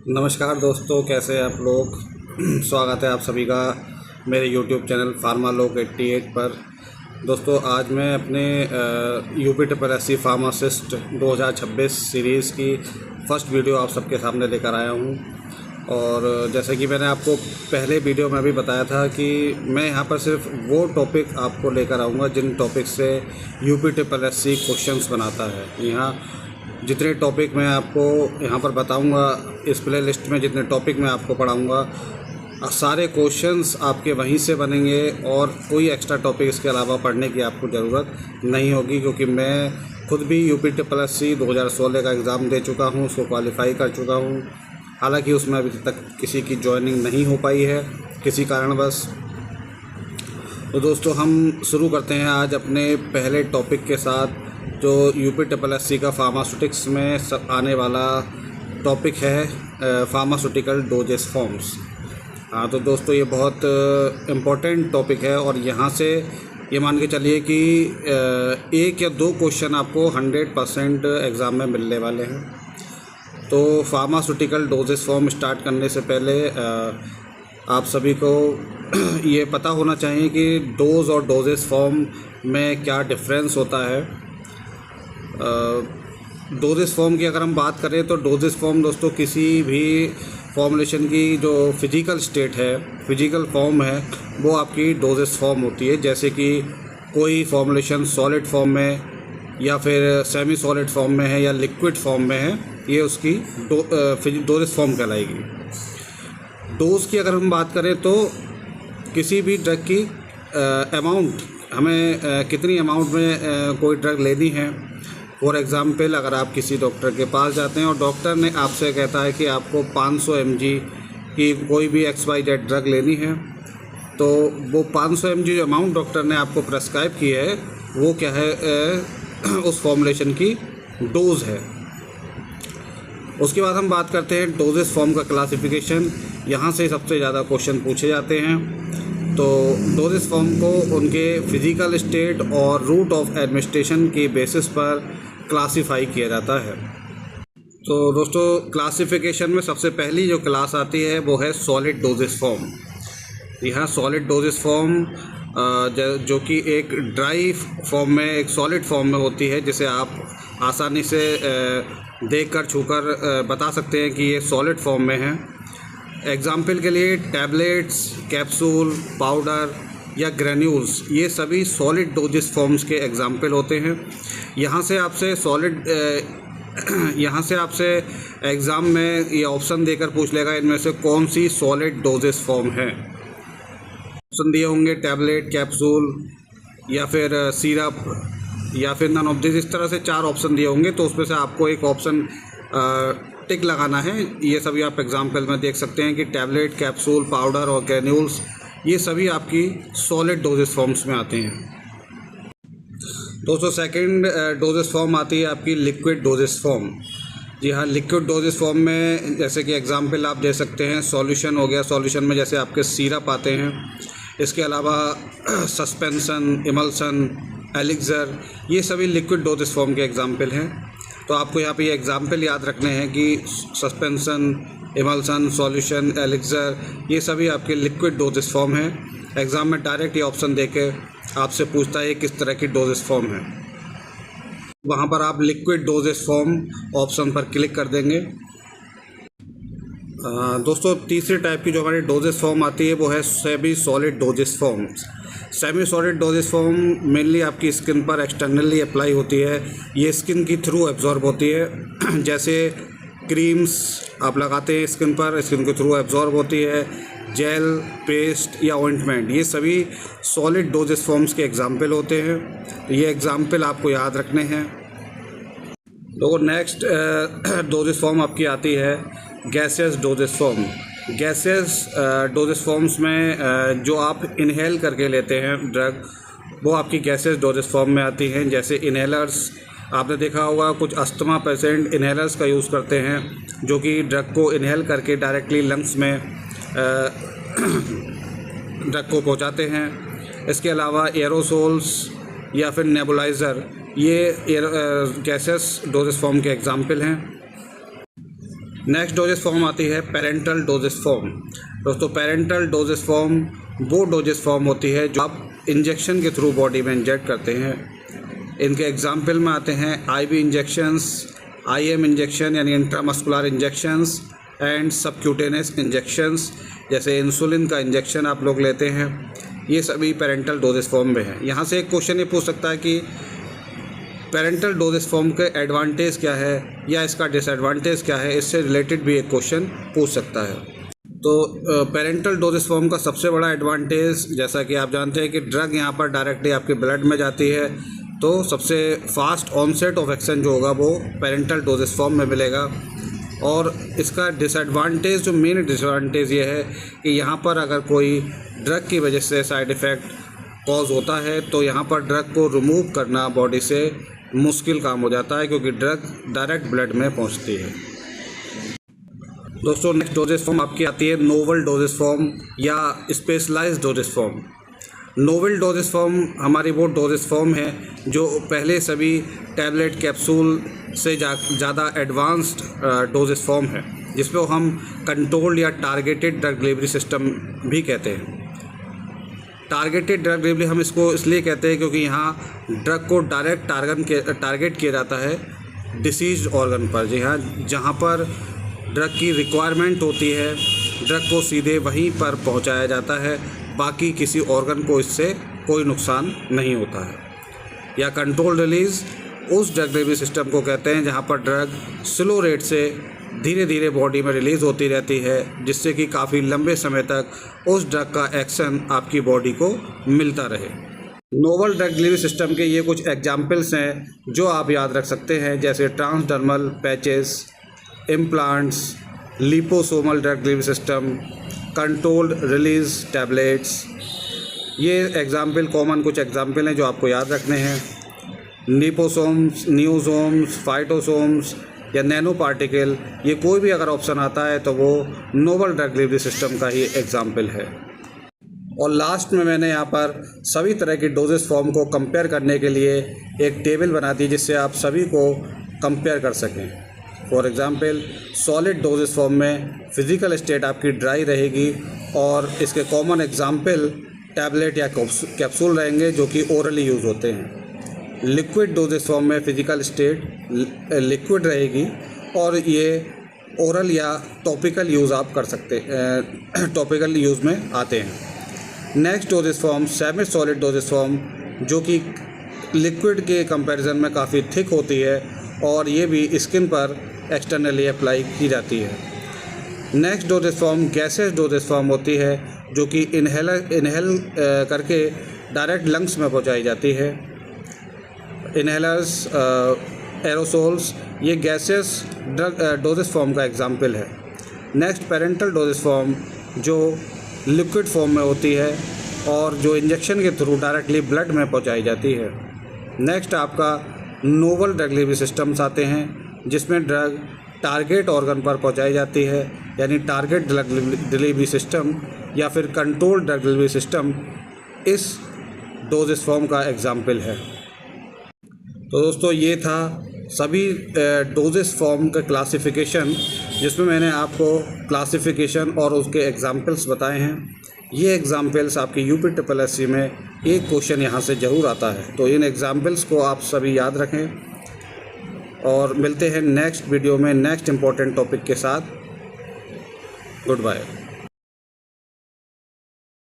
नमस्कार दोस्तों, कैसे हैं आप लोग। स्वागत है आप सभी का मेरे YouTube चैनल फार्मालोग 88 पर। दोस्तों, आज मैं अपने UPSSC फार्मासिस्ट 2026 सीरीज़ की फ़र्स्ट वीडियो आप सबके सामने लेकर आया हूं। और जैसे कि मैंने आपको पहले वीडियो में भी बताया था कि मैं यहां पर सिर्फ वो टॉपिक आपको लेकर आऊँगा जिन टॉपिक से UPSSC क्वेश्चंस बनाता है। यहाँ जितने टॉपिक मैं आपको यहाँ पर बताऊंगा, इस प्ले लिस्ट में जितने टॉपिक मैं आपको पढ़ाऊंगा, सारे क्वेश्चंस आपके वहीं से बनेंगे और कोई एक्स्ट्रा टॉपिक इसके अलावा पढ़ने की आपको ज़रूरत नहीं होगी, क्योंकि मैं खुद भी UPSSC 2016 का एग्ज़ाम दे चुका हूँ, उसको क्वालिफाई कर चुका हूँ। हालांकि उसमें अभी तक किसी की जॉइनिंग नहीं हो पाई है किसी कारणवश। तो दोस्तों, हम शुरू करते हैं आज अपने पहले टॉपिक के साथ, जो UPSSC का फार्मास्यूटिक्स में आने वाला टॉपिक है, फार्मास्यूटिकल डोजेस फॉर्म्स। हाँ, तो दोस्तों ये बहुत इम्पोर्टेंट टॉपिक है और यहाँ से ये मान के चलिए कि एक या दो क्वेश्चन आपको 100% एग्ज़ाम में मिलने वाले हैं। तो फार्मास्यूटिकल डोजेस फॉर्म स्टार्ट करने से पहले आप सभी को ये पता होना चाहिए कि डोज और डोजेस फॉर्म में क्या डिफरेंस होता है। डोजेस फॉर्म की अगर हम बात करें तो डोजेस फॉर्म दोस्तों किसी भी फॉर्मुलेशन की जो फिजिकल स्टेट है, फिजिकल फॉर्म है, वो आपकी डोजेस फॉर्म होती है। जैसे कि कोई फॉर्मुलेशन सॉलिड फॉर्म में या फिर सेमी सॉलिड फॉर्म में है या लिक्विड फॉर्म में है, ये उसकी डोजेस फॉर्म कहलाएगी। डोज की अगर हम बात करें तो किसी भी ड्रग की अमाउंट, हमें कितनी अमाउंट में कोई ड्रग लेनी है। फॉर एग्ज़ाम्पल, अगर आप किसी डॉक्टर के पास जाते हैं और डॉक्टर ने आपसे कहता है कि आपको 500 mg की कोई भी XYZ ड्रग लेनी है, तो वो 500 mg जो अमाउंट डॉक्टर ने आपको प्रेस्क्राइब की है, वो क्या है, उस फॉर्मुलेशन की डोज है। उसके बाद हम बात करते हैं डोजेस फॉर्म का क्लासिफिकेशन। यहाँ से सबसे ज़्यादा क्वेश्चन पूछे जाते हैं। तो डोजेस फॉर्म को उनके फिजिकल स्टेट और रूट ऑफ एडमिनिस्ट्रेशन के बेसिस पर क्लासिफाई किया जाता है। तो दोस्तों, क्लासिफिकेशन में सबसे पहली जो क्लास आती है वो है सॉलिड डोजेस फॉर्म। यह सॉलिड डोजेस फॉर्म जो कि एक ड्राई फॉर्म में, एक सॉलिड फॉर्म में होती है, जिसे आप आसानी से देखकर छूकर बता सकते हैं कि ये सॉलिड फॉर्म में है। एग्जाम्पल के लिए टैबलेट्स, कैप्सूल, पाउडर या ग्रेन्यूल्स, ये सभी सॉलिड डोजेस फॉर्म्स के एग्जाम्पल होते हैं। यहाँ से आपसे एग्ज़ाम में ये ऑप्शन देकर पूछ लेगा इनमें से कौन सी सॉलिड डोजेस फॉर्म है। ऑप्शन दिए होंगे टैबलेट, कैप्सूल या फिर सिरप या फिर नन ऑफ दिस, इस तरह से 4 ऑप्शन दिए होंगे। तो उसमें से आपको एक ऑप्शन टिक लगाना है। ये सभी आप एग्जाम्पल में देख सकते हैं कि टैबलेट, कैप्सूल, पाउडर और ग्रेन्यूल्स, ये सभी आपकी सॉलिड डोजेस फॉर्म्स में आते हैं। दोस्तों, सेकंड डोजेस फॉर्म आती है आपकी लिक्विड डोजेस फॉर्म। जी हाँ, लिक्विड डोजेस फॉर्म में जैसे कि एग्जाम्पल आप दे सकते हैं, सॉल्यूशन हो गया। सॉल्यूशन में जैसे आपके सिरप आते हैं, इसके अलावा सस्पेंसन, इमल्सन, एलिक्सर, ये सभी लिक्विड डोजेस फॉर्म के एग्जाम्पल हैं। तो आपको यहाँ पे ये एग्जाम्पल याद रखने हैं कि सस्पेंसन, इमल्सन, सॉल्यूशन, एलिक्सर, ये सभी आपके लिक्विड डोजेस फॉर्म हैं। एग्ज़ाम में डायरेक्ट ये ऑप्शन देके आपसे पूछता है किस तरह की डोजेस फॉर्म है, वहाँ पर आप लिक्विड डोजेस फॉर्म ऑप्शन पर क्लिक कर देंगे। दोस्तों, तीसरी टाइप की जो हमारी डोजेस फॉर्म आती है वो है semi solid doses form. Semi solid doses form mainly आपकी स्किन पर एक्सटर्नली अप्लाई होती है। ये स्किन की थ्रू एब्जॉर्ब होती है। जैसे क्रीम्स आप लगाते हैं स्किन पर, स्किन के थ्रू एब्जॉर्ब होती है। जेल, पेस्ट या ऑइंटमेंट, ये सभी सॉलिड डोजेस फॉर्म्स के एग्जाम्पल होते हैं। ये एग्जाम्पल आपको याद रखने हैं। तो नेक्स्ट डोजेस फॉर्म आपकी आती है gases doses form. Gases doses forms में जो आप इनहेल करके लेते हैं ड्रग, वो आपकी गैसेस डोजेस फॉर्म में आती हैं। जैसे इनहेलर्स, आपने देखा होगा कुछ अस्थमा पेशेंट इनहेलर्स का यूज़ करते हैं, जो कि ड्रग को इनहेल करके डायरेक्टली लंग्स में ड्रग को पहुंचाते हैं। इसके अलावा एरोसोल्स या फिर नेबुलाइज़र, ये गैसेस डोजेस फॉर्म के एग्जाम्पल हैं। नेक्स्ट डोजेस फॉर्म आती है पेरेंटल डोजेस फॉर्म। दोस्तों पेरेंटल डोजेस फॉर्म वो डोजेस फॉर्म होती है जो आप इंजेक्शन के थ्रू बॉडी में इंजेक्ट करते हैं। इनके एग्जाम्पल में आते हैं IV इंजेक्शंस, IM इंजेक्शन यानी intramuscular injections and subcutaneous injections, जैसे इंसुलिन का इंजेक्शन आप लोग लेते हैं, ये सभी पेरेंटल डोजेस फॉर्म में है। यहाँ से एक क्वेश्चन ये पूछ सकता है कि पेरेंटल डोजेस फॉर्म के एडवांटेज क्या है या इसका डिसएडवांटेज क्या है, इससे रिलेटेड भी एक क्वेश्चन पूछ सकता है। तो पेरेंटल डोजेस फॉर्म का सबसे बड़ा एडवांटेज, जैसा कि आप जानते हैं कि ड्रग यहाँ पर डायरेक्टली आपके ब्लड में जाती है, तो सबसे फास्ट ऑनसेट ऑफ एक्शन जो होगा वो पेरेंटल डोजेस फॉर्म में मिलेगा। और इसका डिसएडवांटेज, जो मेन डिसएडवांटेज ये है कि यहाँ पर अगर कोई ड्रग की वजह से साइड इफ़ेक्ट कॉज होता है तो यहाँ पर ड्रग को रिमूव करना बॉडी से मुश्किल काम हो जाता है, क्योंकि ड्रग डायरेक्ट ब्लड में पहुँचती है। दोस्तों नेक्स्ट डोजेस फॉर्म आपकी आती है नोवल डोजेस फॉर्म या specialised doses form. Novel doses form हमारी वो डोजेस फॉर्म है जो पहले सभी टैबलेट कैप्सूल से ज़्यादा एडवांस्ड डोजेस फॉर्म है, जिसको हम कंट्रोल्ड या टारगेटेड ड्रग डिलीवरी सिस्टम भी कहते हैं। टारगेटेड ड्रग डिलीवरी हम इसको इसलिए कहते हैं क्योंकि यहाँ ड्रग को डायरेक्ट टारगेट किया जाता है डिसीज्ड ऑर्गन पर। जी हाँ, जहाँ पर ड्रग की रिक्वायरमेंट होती है ड्रग को सीधे वहीं पर पहुँचाया जाता है, बाकी किसी ऑर्गन को इससे कोई नुकसान नहीं होता है। या कंट्रोल रिलीज़ उस ड्रग डिलीवरी सिस्टम को कहते हैं जहाँ पर ड्रग स्लो रेट से धीरे धीरे बॉडी में रिलीज़ होती रहती है, जिससे कि काफ़ी लंबे समय तक उस ड्रग का एक्शन आपकी बॉडी को मिलता रहे। नोवल ड्रग डिलीवरी सिस्टम के ये कुछ एग्जाम्पल्स हैं जो आप याद रख सकते हैं, जैसे transdermal patches, implants, liposomal drug delivery system, controlled release tablets. ये एग्जाम्पल कॉमन कुछ एग्जाम्पल हैं जो आपको याद रखने हैं। लिपोसोम्स, न्यूसोम्स, फाइटोसोम्स या नैनो पार्टिकल, ये कोई भी अगर ऑप्शन आता है तो वो नोवल ड्रग डिलीवरी सिस्टम का ही एग्जाम्पल है। और लास्ट में मैंने यहाँ पर सभी तरह की डोजेस फॉर्म को कंपेयर करने के लिए एक टेबल बना दी जिससे आप सभी को कंपेयर कर सकें। For example solid doses form में फिज़िकल स्टेट आपकी ड्राई रहेगी और इसके कॉमन एग्जाम्पल टैबलेट या कैप्सूल रहेंगे जो कि ओरली यूज़ होते हैं। लिक्विड डोजेस फॉर्म में फिज़िकल स्टेट लिक्विड रहेगी और ये ओरल या टॉपिकल यूज़ आप कर सकते टॉपिकल यूज़ में आते हैं। Next doses form semi solid doses form, जो कि लिक्विड के कंपैरिजन में काफ़ी थिक होती है और ये भी स्किन पर एक्सटर्नली अप्लाई की जाती है। Next doses form gases doses form होती है जो कि इनहेल करके डायरेक्ट लंग्स में पहुंचाई जाती है। इनहेलर्स, एरोसोल्स, ये गैसेस डोजेस फॉर्म का एग्जाम्पल है। नेक्स्ट पेरेंटल डोजेस फॉर्म जो लिक्विड फॉर्म में होती है और जो इंजेक्शन के थ्रू डायरेक्टली ब्लड में पहुंचाई जाती है। नेक्स्ट आपका नोवल ड्रग डिलीवरी सिस्टम्स आते हैं जिसमें ड्रग टारगेट ऑर्गन पर पहुंचाई जाती है, यानी टारगेट ड्रग डिलीवरी सिस्टम या फिर कंट्रोल ड्रग डिलीवरी सिस्टम इस डोजेस फॉर्म का एग्जाम्पल है। तो दोस्तों ये था सभी डोजेस फॉर्म का क्लासिफिकेशन, जिसमें मैंने आपको क्लासिफिकेशन और उसके एग्जाम्पल्स बताए हैं। ये एग्जाम्पल्स आपके UPSSC में एक क्वेश्चन यहाँ से ज़रूर आता है, तो इन एग्जाम्पल्स को आप सभी याद रखें और मिलते हैं नेक्स्ट वीडियो में नेक्स्ट इम्पोर्टेंट टॉपिक के साथ। Good bye.